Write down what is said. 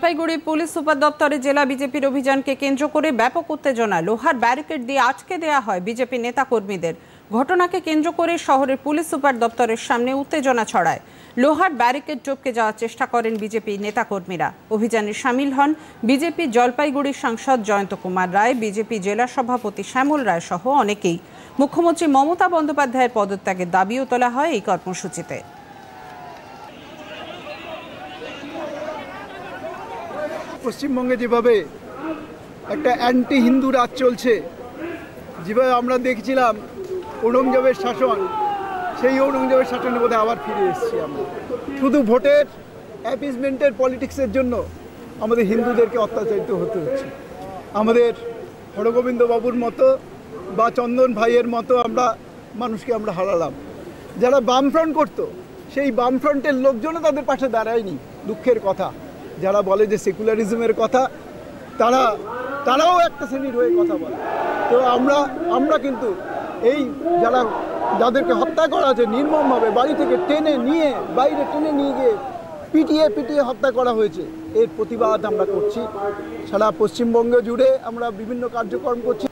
Jalpaiguri police super দপ্তরে জেলা বিজেপির অভিযানকে কেন্দ্র করে ব্যাপক উত্তেজনা। লোহার ব্যারিকেড দিয়ে আটকে দেওয়া হয় বিজেপি নেতাকর্মীদের। ঘটনাকে কেন্দ্র করে শহরের পুলিশ সুপার দপ্তরের সামনে উত্তেজনা ছড়ায়। লোহার ব্যারিকেড টপকে যাওয়ার চেষ্টা করেন বিজেপি নেতাকর্মীরা। অভিযানে সামিল হন বিজেপি জলপাইগুড়ির সাংসদ জয়ন্ত কুমার রায়, বিজেপি জেলা সভাপতি শ্যামল রায় সহ অনেকেই। মুখ্যমন্ত্রী মমতা বন্দ্যোপাধ্যায়ের পদত্যাগের দাবিও তোলা হয় এই কর্মসূচিতে। পশ্চিমবঙ্গে যেভাবে একটা অ্যান্টি হিন্দু রাজ চলছে, যেভাবে আমরা দেখছিলাম ঔরঙ্গজেবের শাসন, সেই ঔরঙ্গজেবের শাসনের মধ্যে আবার ফিরে এসেছি আমরা। শুধু ভোটের অ্যাপিসমেন্টের পলিটিক্সের জন্য আমাদের হিন্দুদেরকে অত্যাচারিত হতে হচ্ছে। আমাদের হরগোবিন্দ বাবুর মতো বা চন্দন ভাইয়ের মতো আমরা মানুষকে আমরা হারালাম। যারা বামফ্রন্ট করতো, সেই বামফ্রন্টের লোকজনও তাদের পাশে দাঁড়ায়নি। দুঃখের কথা, যারা বলে যে সেকুলারিজমের কথা, তারাও একটা শ্রেণীর হয়ে কথা বলে। তো আমরা কিন্তু এই যাদেরকে হত্যা করা হয়েছে নির্মমভাবে, বাড়ি থেকে বাইরে টেনে নিয়ে গিয়ে পিটিয়ে হত্যা করা হয়েছে, এর প্রতিবাদ আমরা করছি। সারা পশ্চিমবঙ্গ জুড়ে আমরা বিভিন্ন কার্যক্রম করছি।